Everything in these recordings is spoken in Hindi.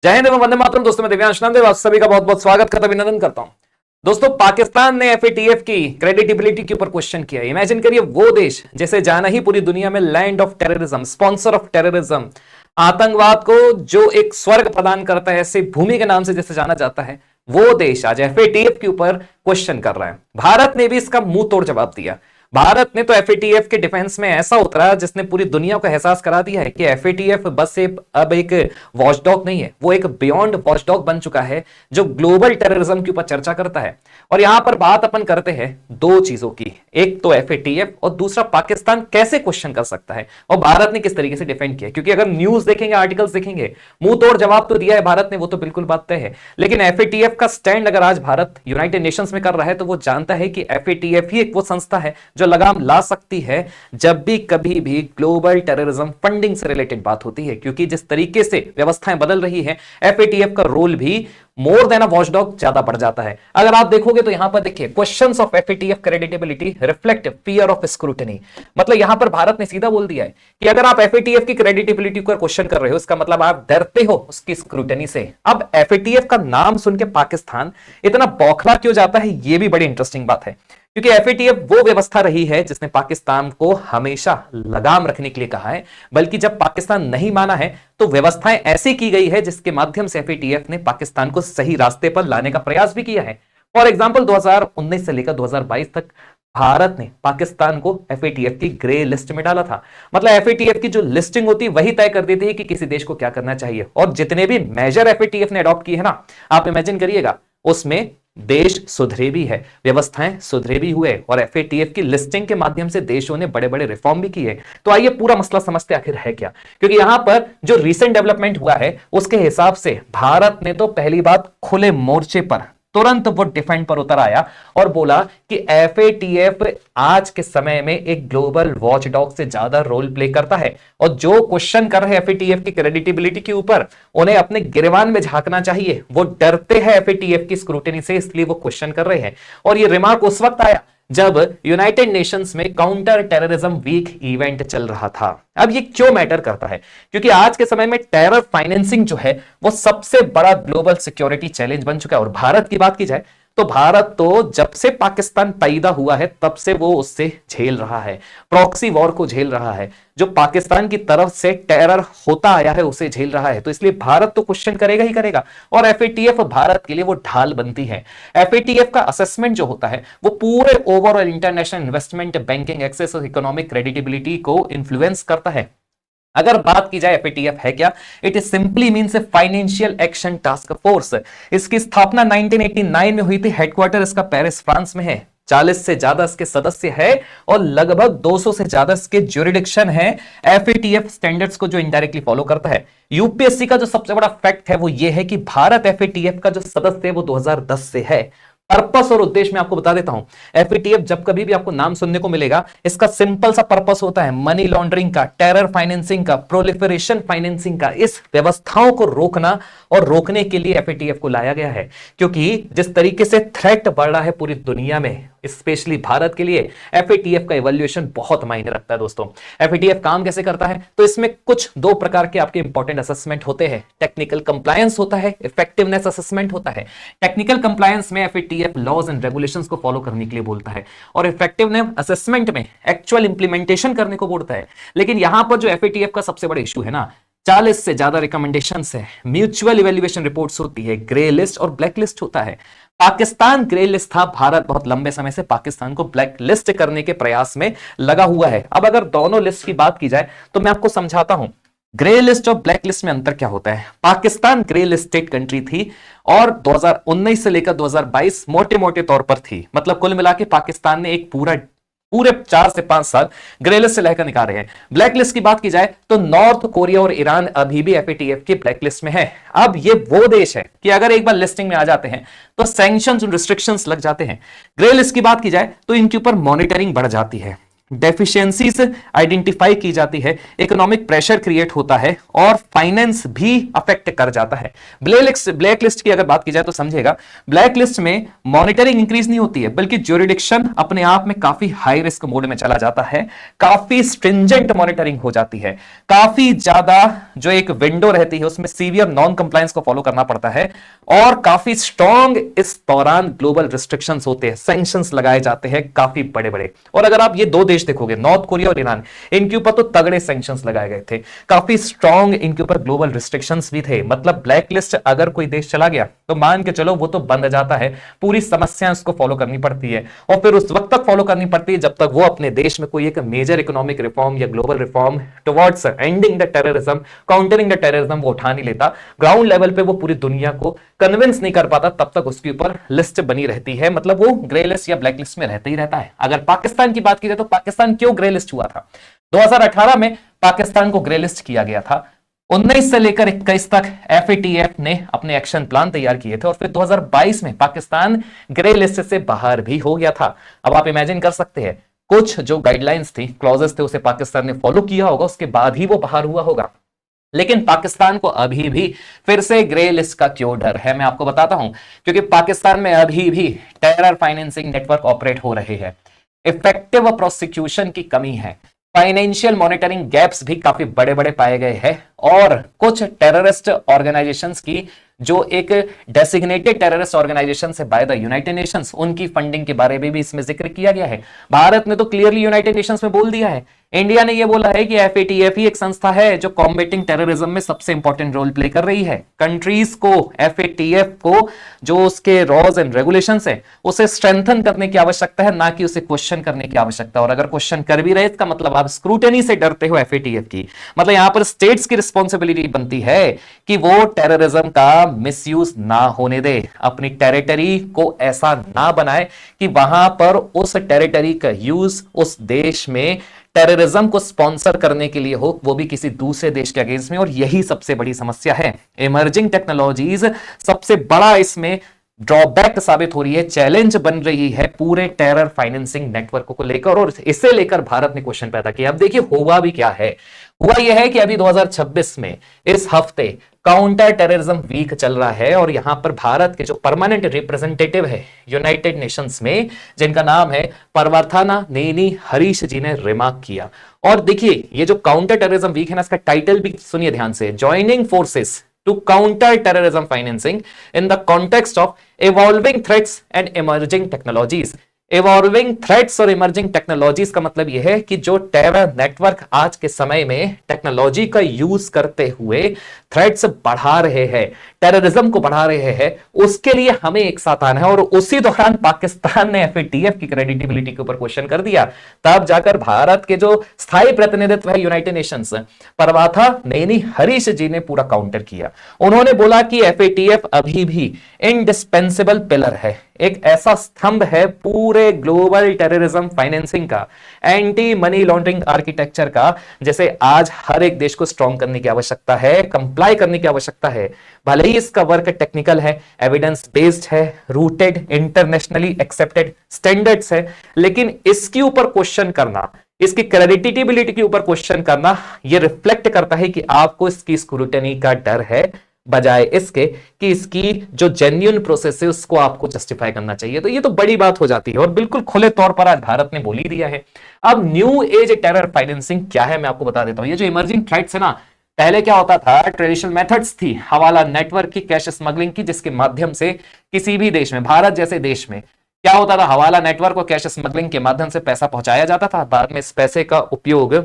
जय हिंद एवं वंदे मातरम। दोस्तों मैं दिव्यांश नामदेव आप सभी का बहुत बहुत स्वागत करता अभिनंदन करता हूं। दोस्तों पाकिस्तान ने एफएटीएफ की क्रेडिटेबिलिटी के ऊपर क्वेश्चन किया। इमेजिन करिए वो देश जिसे जाना ही पूरी दुनिया में land of terrorism, sponsor of terrorism, आतंकवाद को जो एक स्वर्ग प्रदान करता है, ऐसे भूमि के नाम से जिसे जाना जाता है, वो देश आज एफएटीएफ के ऊपर क्वेश्चन कर रहा है। भारत ने भी इसका मुंह तोड़ जवाब दिया। भारत ने तो एफएटीएफ के डिफेंस में ऐसा उतरा जिसने पूरी दुनिया को एहसास करा दिया है कि एफएटीएफ बस से अब एक वॉचडॉग नहीं है, वो एक बियॉन्ड वॉचडॉग बन चुका है जो ग्लोबल टेररिज्म के ऊपर चर्चा करता है। और यहां पर बात अपन करते हैं दो चीजों की, एक तो एफएटीएफ और दूसरा पाकिस्तान कैसे क्वेश्चन कर सकता है और भारत ने किस तरीके से डिफेंड किया। क्योंकि अगर न्यूज देखेंगे, आर्टिकल्स देखेंगे, मुंह तोड़ जवाब तो दिया है भारत ने, वो तो बिल्कुल बात तय है। लेकिन एफएटीएफ का स्टैंड अगर आज भारत यूनाइटेड नेशंस में कर रहा है तो वो जानता है कि एफएटीएफ ही एक वो संस्था है जो लगाम ला सकती है जब भी कभी भी ग्लोबल टेररिज्म फंडिंग से रिलेटेड बात होती है। क्योंकि जिस तरीके से व्यवस्थाएं बदल रही है, एफएटीएफ का रोल भी मोर देन अ वॉचडॉग ज्यादा बढ़ जाता है। अगर आप देखोगे तो यहां पर देखिए, questions of FATF creditability reflect fear of scrutiny. मतलब यहां पर भारत ने सीधा बोल दिया है कि अगर आप एफएटीएफ की क्रेडिटेबिलिटी पर क्वेश्चन कर रहे हो, इसका मतलब आप डरते हो उसकी स्क्रूटनी से। अब एफएटीएफ का नाम सुन के पाकिस्तान इतना बौखला क्यों जाता है, यह भी बड़ी इंटरेस्टिंग बात है। क्योंकि एफएटीएफ वो व्यवस्था रही है जिसने पाकिस्तान को हमेशा लगाम रखने के लिए कहा है, बल्कि जब पाकिस्तान नहीं माना है तो व्यवस्थाएं ऐसी की गई है जिसके माध्यम से एफएटीएफ ने पाकिस्तान को सही रास्ते पर लाने का प्रयास भी किया है। फॉर एग्जांपल 2019 से लेकर 2022 तक भारत ने पाकिस्तान को एफएटीएफ की ग्रे लिस्ट में डाला था। मतलब एफएटीएफ की जो लिस्टिंग होती वही तय कर देती है कि किसी देश को क्या करना चाहिए। और जितने भी मेजर एफएटीएफ ने अडॉप्ट किए हैं ना, आप इमेजिन करिएगा, उसमें देश सुधरे भी है, व्यवस्थाएं सुधरे भी हुए और एफएटीएफ की लिस्टिंग के माध्यम से देशों ने बड़े बड़े रिफॉर्म भी किए। तो आइए पूरा मसला समझते आखिर है क्या। क्योंकि यहां पर जो रीसेंट डेवलपमेंट हुआ है उसके हिसाब से भारत ने तो पहली बात खुले मोर्चे पर तुरंत वो डिफेंड पर उतर आया और बोला कि एफएटीएफ आज के समय में एक ग्लोबल वॉचडॉग से ज्यादा रोल प्ले करता है और जो क्वेश्चन कर रहे हैं एफएटीएफ की क्रेडिटेबिलिटी के ऊपर, उन्हें अपने गिरबान में झांकना चाहिए। वो डरते हैं एफएटीएफ की स्क्रूटिनी से, इसलिए वो क्वेश्चन कर रहे हैं। और ये रिमार्क उस वक्त आया जब यूनाइटेड नेशंस में काउंटर टेररिज्म वीक इवेंट चल रहा था। अब ये क्यों मैटर करता है? क्योंकि आज के समय में टेरर फाइनेंसिंग जो है वो सबसे बड़ा ग्लोबल सिक्योरिटी चैलेंज बन चुका है। और भारत की बात की जाए तो भारत तो जब से पाकिस्तान पैदा हुआ है तब से वो उससे झेल रहा है, प्रॉक्सी वॉर को झेल रहा है, जो पाकिस्तान की तरफ से टेरर होता आया है उसे झेल रहा है। तो इसलिए भारत तो क्वेश्चन करेगा ही करेगा और एफएटीएफ भारत के लिए वो ढाल बनती है। एफएटीएफ का असेसमेंट जो होता है वो पूरे overall international investment, banking access और इकोनॉमिक क्रेडिटेबिलिटी को इन्फ्लुएंस करता है। अगर बात की जाए एफएटीएफ है क्या, it is simply means a financial action task force. इसकी स्थापना 1989 में हुई थी। हेडक्वार्टर इसका पेरिस फ्रांस में है। 40 से ज्यादा इसके सदस्य है और लगभग 200 से ज्यादा इसके ज्यूरिडिक्शन है एफएटीएफ स्टैंडर्ड्स को जो इनडायरेक्टली फॉलो करता है। यूपीएससी का जो सबसे बड़ा फैक्ट है वो ये है कि भारत एफएटीएफ का जो सदस्य है वो 2010 से है। पर्पस और उद्देश्य मैं आपको बता देता हूं। एफएटीएफ जब कभी भी आपको नाम सुनने को मिलेगा, इसका सिंपल सा पर्पस होता है मनी लॉन्ड्रिंग का, टेरर फाइनेंसिंग का, प्रोलिफरेशन फाइनेंसिंग का। इस व्यवस्थाओं को रोकना और रोकने के लिए एफएटीएफ को लाया गया है। क्योंकि जिस तरीके से थ्रेट बढ़ रहा है पूरी दुनिया में, स्पेशली भारत के लिए, एफएटीएफ का इवैल्यूएशन बहुत मायने रखता है। दोस्तों एफएटीएफ काम कैसे करता है, तो इसमें कुछ दो प्रकार के आपके इंपॉर्टेंट असेसमेंट होते हैं। टेक्निकल कंप्लायंस होता है, इफेक्टिवनेस असेसमेंट होता है। टेक्निकल कंप्लायंस में एफएटीएफ लॉज एंड रेगुलेशंस को फॉलो करने के लिए बोलता है और इफेक्टिवनेस असेसमेंट में एक्चुअल इंप्लीमेंटेशन करने को बोलता है। लेकिन यहां पर जो एफएटीएफ का सबसे बड़ा इशू है ना, 40 से ज्यादा रिकमेंडेशंस है, म्यूचुअल इवैल्यूएशन रिपोर्ट्स होती है, ग्रे लिस्ट और ब्लैक लिस्ट होता है। पाकिस्तान ग्रे लिस्ट था, भारत बहुत लंबे समय से पाकिस्तान को ब्लैक लिस्ट करने के प्रयास में लगा हुआ है। अब अगर दोनों लिस्ट की बात की जाए तो मैं आपको समझाता हूं ग्रे लिस्ट और ब्लैक लिस्ट में अंतर क्या होता है। पाकिस्तान ग्रे लिस्टेड कंट्री थी और 2019 से लेकर 2022 मोटे मोटे तौर पर थी। मतलब कुल मिला के पाकिस्तान ने एक पूरे 4 से 5 साल ग्रे लिस्ट से लेकर निकाल रहे हैं। ब्लैक लिस्ट की बात की जाए तो नॉर्थ कोरिया और ईरान अभी भी एफएटीएफ की ब्लैक लिस्ट में है। अब ये वो देश है कि अगर एक बार लिस्टिंग में आ जाते हैं तो सैंक्शंस और रिस्ट्रिक्शंस लग जाते हैं। ग्रे लिस्ट की बात की जाए तो इनके ऊपर मॉनिटरिंग बढ़ जाती है। डेफिशिएंसीज आइडेंटिफाई की जाती है, इकोनॉमिक प्रेशर क्रिएट होता है और फाइनेंस भी अफेक्ट कर जाता है। ब्लैक लिस्ट की अगर बात की जाए तो समझेगा, ब्लैक लिस्ट में मॉनिटरिंग इंक्रीज नहीं होती है, बल्कि ज्यूरिडिक्शन अपने आप में काफी हाई रिस्क मोड में चला जाता है, काफी स्ट्रिंजेंट मॉनिटरिंग हो जाती है, काफी ज्यादा जो एक विंडो रहती है उसमें सीवियर नॉन कंप्लायंस को फॉलो करना पड़ता है, और काफी स्ट्रॉन्ग इस दौरान ग्लोबल रिस्ट्रिक्शंस होते हैं, सैंक्शंस लगाए जाते हैं काफी बड़े बड़े। और अगर आप ये दो देश देखोगे, नॉर्थ कोरिया और ईरान, इनके ऊपर तो तगड़े सैंक्शंस लगाए गए थे, काफी स्ट्रॉन्ग इनके ऊपर ग्लोबल रिस्ट्रिक्शंस भी थे। मतलब ब्लैक लिस्ट अगर कोई देश चला गया तो मान के चलो वो तो बंद जाता है, पूरी समस्या उसको फॉलो करनी पड़ती है, और फिर उस वक्त तक फॉलो करनी पड़ती है जब तक वो अपने देश में कोई एक मेजर इकोनॉमिक रिफॉर्म या global reform towards ending the terrorism, countering the terrorism वो उठा नहीं लेता, ग्राउंड लेवल पे वो पूरी दुनिया को कन्विंस नहीं कर पाता, तब तक उसके ऊपर लिस्ट बनी रहती है। मतलब वो ग्रे लिस्ट या ब्लैक लिस्ट में रहता ही रहता है। अगर पाकिस्तान की बात की जाए तो पाकिस्तान क्यों ग्रे लिस्ट हुआ था? 2018 में पाकिस्तान को ग्रे लिस्ट किया गया था, 19 से लेकर 21 तक एफएटीएफ ने अपने एक्शन प्लान तैयार किए थे, और फिर 2022 में पाकिस्तान ग्रे लिस्ट से बाहर भी हो गया था। अब आप इमेजिन कर सकते हैं, कुछ जो गाइडलाइंस थी, क्लॉजेस थे, उसे पाकिस्तान ने फॉलो किया होगा, उसके बाद ही वो बाहर हुआ होगा। लेकिन पाकिस्तान को अभी भी फिर से ग्रे लिस्ट का क्यों डर है, मैं आपको बताता हूं। क्योंकि पाकिस्तान में अभी भी टेरर फाइनेंसिंग नेटवर्क ऑपरेट हो रहे हैं, इफेक्टिव प्रोसिक्यूशन की कमी है, फाइनेंशियल मॉनिटरिंग गैप्स भी काफी बड़े बड़े पाए गए हैं, और कुछ टेररिस्ट ऑर्गेनाइजेशंस की जो एक डेसिग्नेटेड टेररिस्ट ऑर्गेनाइजेशन है बाय द यूनाइटेड नेशंस, उनकी फंडिंग के बारे में भी इसमें जिक्र किया गया है। भारत ने तो क्लियरली यूनाइटेड नेशंस में बोल दिया है, इंडिया ने यह बोला है कि एफएटीएफ ही एक संस्था है जो कॉम्बेटिंग टेररिज्म में सबसे इंपॉर्टेंट रोल प्ले कर रही है। कंट्रीज को, एफएटीएफ को जो उसके लॉज एंड रेगुलेशंस है उसे स्ट्रेंथन करने की आवश्यकता है, ना कि उसे क्वेश्चन करने की आवश्यकता। और अगर क्वेश्चन कर भी रहे इसका मतलब आप स्क्रूटनी से डरते हो एफएटीएफ की। मतलब यहां पर स्टेट्स की रिस्पॉन्सिबिलिटी बनती है कि वो टेररिज्म का मिसयूज ना होने दे, अपनी टेरिटरी को ऐसा ना बनाए कि वहां पर उस टेरिटरी का यूज उस देश में टेररिज्म को स्पॉन्सर करने के लिए हो, वो भी किसी दूसरे देश के अगेंस्ट में। और यही सबसे बड़ी समस्या है। इमर्जिंग टेक्नोलॉजीज सबसे बड़ा इसमें ड्रॉबैक साबित हो रही है, चैलेंज बन रही है पूरे टेरर फाइनेंसिंग नेटवर्क को लेकर, और इसे लेकर भारत ने क्वेश्चन पैदा किया। अब देखिए हुआ भी क्या है, हुआ यह है कि अभी 2026 में इस हफ्ते काउंटर टेररिज्म वीक चल रहा है, और यहां पर भारत के जो परमानेंट रिप्रेजेंटेटिव है यूनाइटेड नेशंस में, जिनका नाम है परवर्थाना नेनी हरीश जी ने रिमार्क किया। और देखिए ये जो काउंटर टेररिज्म वीक है ना, इसका टाइटल भी सुनिए ध्यान से, joining forces to counter terrorism financing in the context of evolving threats and emerging technologies। Evolving threats और इमर्जिंग टेक्नोलॉजीज का मतलब यह है कि जो टेरर नेटवर्क आज के समय में टेक्नोलॉजी का यूज करते हुए थ्रेट्स बढ़ा रहे हैं, टेररिज्म को बढ़ा रहे हैं, उसके लिए हमें एक साथ आना है। और उसी दौरान पाकिस्तान ने एफएटीएफ की क्रेडिबिलिटी के ऊपर क्वेश्चन कर दिया। तब जाकर भारत के जो स्थायी प्रतिनिधित्व है यूनाइटेड नेशंस, परवाथा नैनी हरीश जी ने पूरा काउंटर किया। उन्होंने बोला कि एफएटीएफ अभी भी इंडिस्पेंसिबल पिलर है, एक ऐसा स्तंभ है पूरे ग्लोबल टेररिज्म फाइनेंसिंग का, एंटी मनी लॉन्ड्रिंग आर्किटेक्चर का, जैसे आज हर एक देश को स्ट्रॉन्ग करने की आवश्यकता है, कंप्लाई करने की आवश्यकता है। भले ही इसका वर्क टेक्निकल है, एविडेंस बेस्ड है, रूटेड इंटरनेशनली एक्सेप्टेड स्टैंडर्ड्स है, लेकिन इसके ऊपर क्वेश्चन करना, इसकी क्रेडिटेबिलिटी के ऊपर क्वेश्चन करना, यह रिफ्लेक्ट करता है कि आपको इसकी स्क्रूटनी का डर है, बजाय इसके कि इसकी जो जेन्युइन प्रोसेस है उसको आपको जस्टिफाई करना चाहिए। तो ये तो बड़ी बात हो जाती है, और बिल्कुल खुले तौर पर आज भारत ने बोल ही दिया है। अब न्यू एज टेरर फाइनेंसिंग क्या है मैं आपको बता देता हूं। ये जो इमर्जिंग थ्रेट्स है ना, पहले क्या होता था, ट्रेडिशनल मेथड्स थी हवाला नेटवर्क की, कैश स्मगलिंग की, जिसके माध्यम से किसी भी देश में, भारत जैसे देश में क्या होता था, हवाला नेटवर्क और कैश स्मगलिंग के माध्यम से पैसा पहुंचाया जाता था। बाद में इस पैसे का उपयोग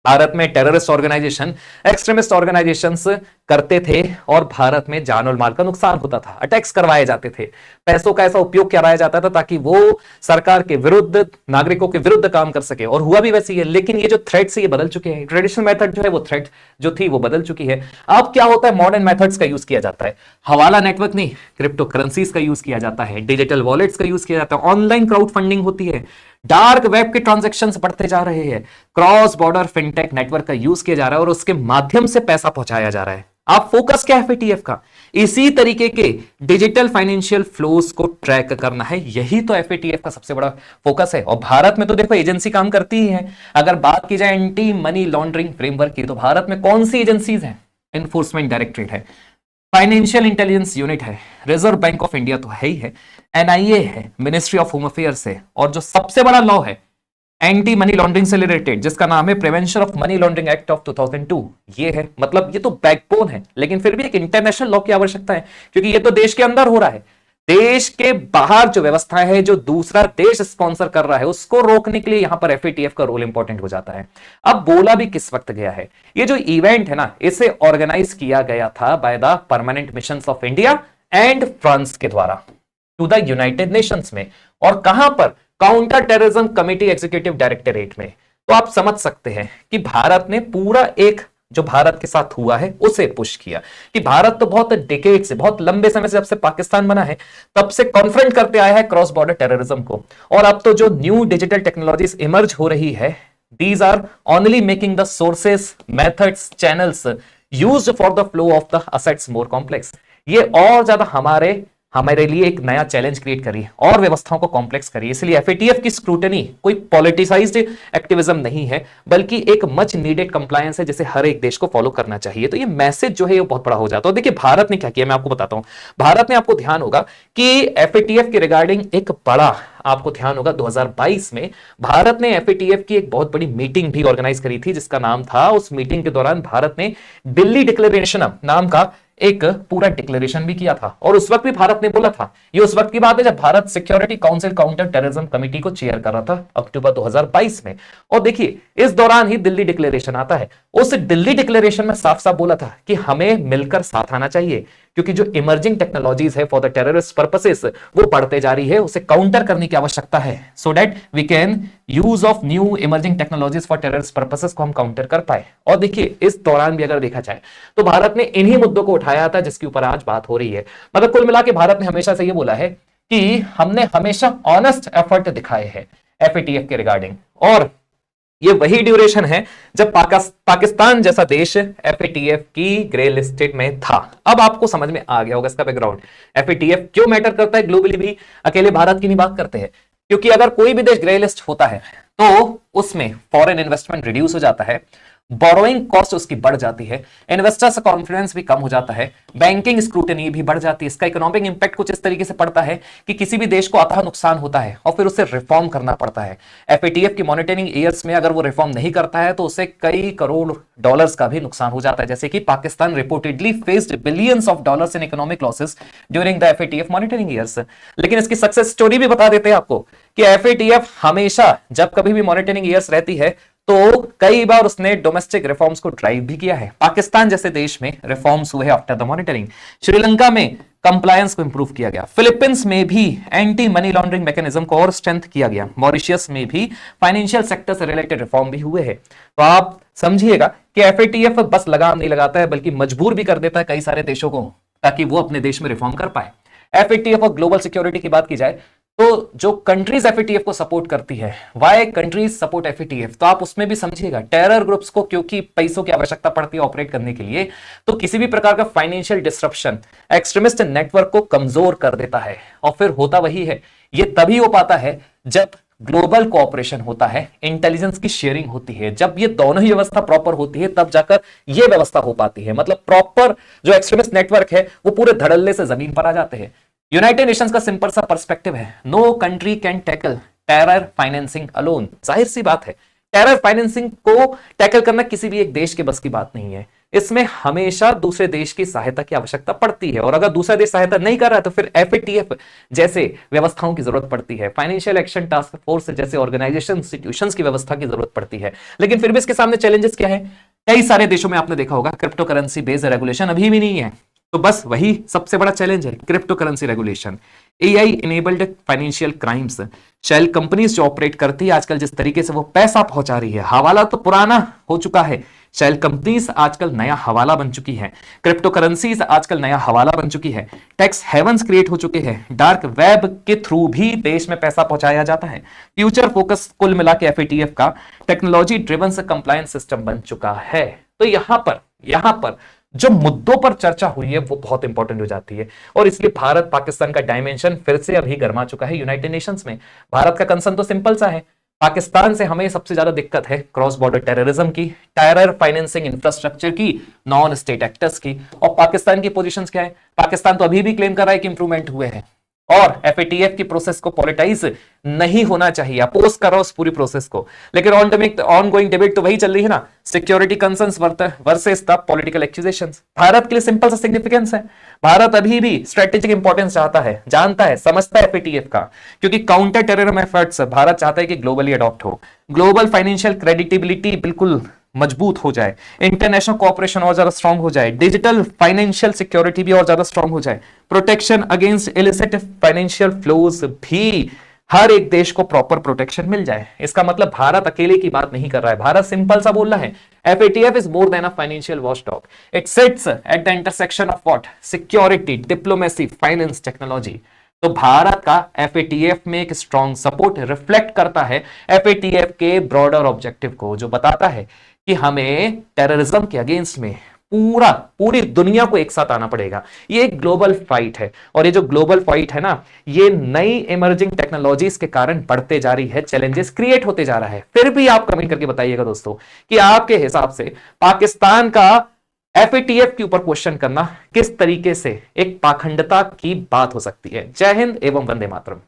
भारत में टेररिस्ट ऑर्गेनाइजेशन, एक्सट्रीमिस्ट ऑर्गेनाइजेशंस करते थे, और भारत में जान और माल का नुकसान होता था, अटैक्स करवाए जाते थे, पैसों का ऐसा उपयोग कराया जाता था ताकि वो सरकार के विरुद्ध, नागरिकों के विरुद्ध काम कर सके, और हुआ भी वैसे ही है। लेकिन ये जो थ्रेट्स ये बदल चुके हैं, ट्रेडिशनल मेथड जो है वो थ्रेट जो थी वो बदल चुकी है। अब क्या होता है, मॉडर्न मेथड्स का यूज किया जाता है, हवाला नेटवर्क नहीं, क्रिप्टो करेंसीज का यूज किया जाता है, डिजिटल वॉलेट्स का यूज किया जाता है, ऑनलाइन क्राउड फंडिंग होती है, डार्क वेब के ट्रांजैक्शंस बढ़ते जा रहे हैं, क्रॉस बॉर्डर फिनटेक नेटवर्क का यूज किया जा रहा है, और उसके माध्यम से पैसा पहुंचाया जा रहा है। आप फोकस क्या है एफएटीएफ का? इसी तरीके के डिजिटल फाइनेंशियल फ्लोज को ट्रैक करना है, यही तो एफएटीएफ का सबसे बड़ा फोकस है। और भारत में तो देखो एजेंसी काम करती ही है। अगर बात की जाए एंटी मनी लॉन्ड्रिंग फ्रेमवर्क की, तो भारत में कौन सी एजेंसीज हैं? एनफोर्समेंट डायरेक्टरेट है, फाइनेंशियल इंटेलिजेंस यूनिट है, रिजर्व बैंक ऑफ इंडिया तो है ही है, एनआईए है, मिनिस्ट्री ऑफ होम अफेयर्स है, और जो सबसे बड़ा लॉ है एंटी मनी लॉन्ड्रिंग से रिलेटेड, जिसका नाम है prevention of money laundering act of 2002, ये है। मतलब ये तो बैकबोन है, लेकिन फिर भी एक इंटरनेशनल लॉ की आवश्यकता है, क्योंकि ये तो देश के अंदर हो रहा है। देश के बाहर जो व्यवस्था है, जो दूसरा देश स्पॉन्सर कर रहा है, उसको रोकने के लिए यहां पर एफएटीएफ का रोल इंपॉर्टेंट हो जाता है। अब बोला भी किस वक्त गया है, ये जो इवेंट है ना, इसे ऑर्गेनाइज किया गया था by the permanent missions of India and France के द्वारा टू द यूनाइटेड नेशंस में, और कहां पर? Counter terrorism committee executive directorate में। तो आप समझ सकते हैं कि भारत ने पूरा एक जो भारत के साथ हुआ है उसे पुश किया, कि भारत तो बहुत डिकेड से, बहुत लंबे समय से, जब से पाकिस्तान बना है तब से कॉन्फ्रंट करते आया है क्रॉस बॉर्डर टेररिज्म को। और अब तो जो न्यू डिजिटल टेक्नोलॉजीज इमर्ज हो रही है, these are only making the sources, methods, channels used for the flow of the assets more complex. ये और ज्यादा हमारे लिए एक नया चैलेंज क्रिएट करिए और व्यवस्थाओं को कॉम्प्लेक्स करिए। इसलिए एफएटीएफ की स्क्रूटनी कोई पॉलिटिसाइज्ड एक्टिविज्म नहीं है, बल्कि एक मच नीडेड कंप्लायंस है, जिसे हर एक देश को फॉलो करना चाहिए। तो ये मैसेज जो है वो बहुत बड़ा हो जाता है। देखिए भारत ने क्या किया, मैं आपको बताता हूं। भारत ने, आपको ध्यान होगा कि एफएटीएफ के रिगार्डिंग एक बड़ा, आपको ध्यान होगा 2022 में भारत ने एफएटीएफ की एक बहुत बड़ी मीटिंग भी ऑर्गेनाइज करी थी, जिसका नाम था, उस मीटिंग के दौरान भारत ने दिल्ली डिक्लेरेशन नाम का एक पूरा डिक्लेरेशन भी किया था। और उस वक्त भी भारत ने बोला था, ये उस वक्त की बात है जब Bharat security council counter terrorism committee को चेयर कर रहा था अक्टूबर 2022 में। और देखिए इस दौरान ही दिल्ली डिक्लेरेशन आता है। उस दिल्ली डिक्लेरेशन में साफ साफ बोला था कि हमें मिलकर साथ आना चाहिए, क्योंकि जो इमर्जिंग टेक्नोलॉजीज है फॉर द टेररिस्ट पर्पसेस वो बढ़ते जा रही है, उसे काउंटर करने की आवश्यकता है, so that we can use of new emerging technologies for terrorist purposes को हम काउंटर कर पाए। और देखिए इस दौरान भी अगर देखा जाए तो भारत ने इन्हीं मुद्दों को उठाया था जिसके ऊपर आज बात हो रही है। मतलब कुल मिला के भारत ने हमेशा से ये बोला है कि हमने हमेशा ऑनेस्ट एफर्ट दिखाए हैं एफएटीएफ के रिगार्डिंग, और ये वही ड्यूरेशन है जब पाकिस्तान जैसा देश एफएटीएफ की ग्रे लिस्टेड में था। अब आपको समझ में आ गया होगा इसका बैकग्राउंड, एफएटीएफ क्यों मैटर करता है ग्लोबली भी, अकेले भारत की नहीं बात करते हैं। क्योंकि अगर कोई भी देश ग्रे लिस्ट होता है तो उसमें फॉरेन इन्वेस्टमेंट रिड्यूस हो जाता है, बोरोइंग कॉस्ट उसकी बढ़ जाती है, इन्वेस्टर्स कॉन्फिडेंस भी कम हो जाता है, बैंकिंग स्क्रूटनी भी बढ़ जाती है। इसका इकोनॉमिक इंपैक्ट कुछ इस तरीके से पड़ता है कि किसी भी देश को अथाह नुकसान होता है और फिर उसे रिफॉर्म करना पड़ता है। एफएटीएफ की मॉनिटरिंग ईयर्स में अगर वो रिफॉर्म नहीं करता है तो उसे कई करोड़ डॉलर्स का भी नुकसान हो जाता है, जैसे कि Pakistan reportedly faced billions of dollars in economic losses during the FATF monitoring years. लेकिन इसकी सक्सेस स्टोरी भी बता देते हैं आपको कि एफएटीएफ हमेशा जब कभी भी मॉनिटरिंग ईयर्स रहती है तो कई बार उसने डोमेस्टिक रिफॉर्म्स को ड्राइव भी किया है। पाकिस्तान जैसे देश में रिफॉर्म्स हुए आफ्टर द मॉनिटरिंग, श्रीलंका में कंप्लायंस को इंप्रूव किया गया, फिलीपींस में भी एंटी मनी लॉन्ड्रिंग मैकेनिज्म को और स्ट्रेंथ किया गया, मॉरिशियस में भी फाइनेंशियल सेक्टर से रिलेटेड रिफॉर्म भी हुए हैं। तो आप समझिएगा कि एफएटीएफ बस लगाम नहीं लगाता है, बल्कि मजबूर भी कर देता है कई सारे देशों को ताकि वो अपने देश में रिफॉर्म कर पाए। एफएटीएफ और ग्लोबल सिक्योरिटी की बात की जाए तो जो कंट्रीज एफएटीएफ को सपोर्ट करती है, वाई कंट्रीज सपोर्ट एफएटीएफ, तो आप उसमें भी समझिएगा टेरर ग्रुप्स को क्योंकि पैसों की आवश्यकता पड़ती है ऑपरेट करने के लिए, तो किसी भी प्रकार का फाइनेंशियल डिस्रप्शन एक्सट्रीमिस्ट नेटवर्क को कमजोर कर देता है। और फिर होता वही है, ये तभी हो पाता है जब ग्लोबल कोऑपरेशन होता है, इंटेलिजेंस की शेयरिंग होती है, जब ये दोनों ही व्यवस्था प्रॉपर होती है तब जाकर ये व्यवस्था हो पाती है। मतलब प्रॉपर जो एक्सट्रीमिस्ट नेटवर्क है वो पूरे धड़ल्ले से जमीन पर आ जाते हैं। यूनाइटेड नेशंस का सिंपल सा पर्सपेक्टिव है, no country can tackle terror financing alone. जाहिर सी बात है, टेरर फाइनेंसिंग को टैकल करना किसी भी एक देश के बस की बात नहीं है, इसमें हमेशा दूसरे देश की सहायता की आवश्यकता पड़ती है। और अगर दूसरा देश सहायता नहीं कर रहा है तो फिर एफएटीएफ जैसे व्यवस्थाओं की जरूरत पड़ती है, फाइनेंशियल एक्शन टास्क फोर्स जैसे ऑर्गेनाइजेशन इंस्टीट्यूशंस की व्यवस्था की जरूरत पड़ती है। लेकिन फिर भी इसके सामने चैलेंजेस क्या है? कई सारे देशों में आपने देखा होगा क्रिप्टो करेंसी बेस्ड रेगुलेशन अभी भी नहीं है, तो बस वही सबसे बड़ा चैलेंज है, crypto currency regulation, AI enabled financial crimes, shell companies जो ऑपरेट करती है आजकल जिस तरीके से वो पैसा पहुंचा रही है, हवाला तो पुराना हो चुका है, शेल कंपनीज आजकल नया हवाला बन चुकी है, क्रिप्टो करेंसीज आजकल नया हवाला बन चुकी है, टैक्स हेवंस क्रिएट हो चुके हैं, डार्क वेब के थ्रू भी देश में पैसा पहुंचाया जाता है। फ्यूचर फोकस कुल मिला के एफएटीएफ का टेक्नोलॉजी ड्रिवन कंप्लायंस सिस्टम बन चुका है। तो यहां पर जो मुद्दों पर चर्चा हुई है वो बहुत इंपॉर्टेंट हो जाती है। और इसलिए भारत पाकिस्तान का डायमेंशन फिर से अभी गर्मा चुका है यूनाइटेड नेशंस में। भारत का कंसर्न तो सिंपल सा है, पाकिस्तान से हमें सबसे ज्यादा दिक्कत है क्रॉस बॉर्डर टेररिज्म की, टेरर फाइनेंसिंग इंफ्रास्ट्रक्चर की, नॉन स्टेट एक्टर्स की। और पाकिस्तान की पोजीशंस क्या है? पाकिस्तान तो अभी भी क्लेम कर रहा है कि इंप्रूवमेंट हुए हैं और एफएटीएफ की प्रोसेस को पॉलिटाइज नहीं होना चाहिए, अपोज कर रहा उस पूरी प्रोसेस को। लेकिन ऑन गोइंग डिबेट तो वही चल रही है ना, security concerns versus the political accusations. Bharat के लिए सिंपल सा सिग्निफिकेंस है, भारत अभी भी स्ट्रेटेजिक इंपॉर्टेंस चाहता है, जानता है, समझता है एफएटीएफ का, क्योंकि काउंटर टेररिज्म एफर्ट्स भारत चाहता है कि ग्लोबली अडॉप्ट हो, ग्लोबल फाइनेंशियल क्रेडिटेबिलिटी बिल्कुल मजबूत हो जाए, इंटरनेशनल कोऑपरेशन और ज्यादा स्ट्रांग हो जाए, डिजिटल फाइनेंशियल सिक्योरिटी भी और ज्यादा स्ट्रांग हो जाए, protection against illicit financial flows भी हर एक देश को प्रॉपर प्रोटेक्शन मिल जाए। इसका मतलब भारत अकेले की बात नहीं कर रहा है, भारत सिंपल सा बोल रहा है, FATF is more than a financial watchdog, it sits at the intersection of what, security, diplomacy, finance, technology. तो भारत का एफएटीएफ में एक स्ट्रॉन्ग सपोर्ट रिफ्लेक्ट करता है एफएटीएफ के ब्रॉडर ऑब्जेक्टिव को, जो बताता है कि हमें टेररिज्म के अगेंस्ट में पूरी दुनिया को एक साथ आना पड़ेगा। ये एक ग्लोबल फाइट है, और ये जो ग्लोबल फाइट है ना, ये नई इमर्जिंग टेक्नोलॉजीज के कारण बढ़ते जा रही है, चैलेंजेस क्रिएट होते जा रहा है। फिर भी आप कमेंट करके बताइएगा दोस्तों कि आपके हिसाब से पाकिस्तान का एफएटीएफ के ऊपर क्वेश्चन करना किस तरीके से एक पाखंडता की बात हो सकती है। जय हिंद एवं वंदे मातरम।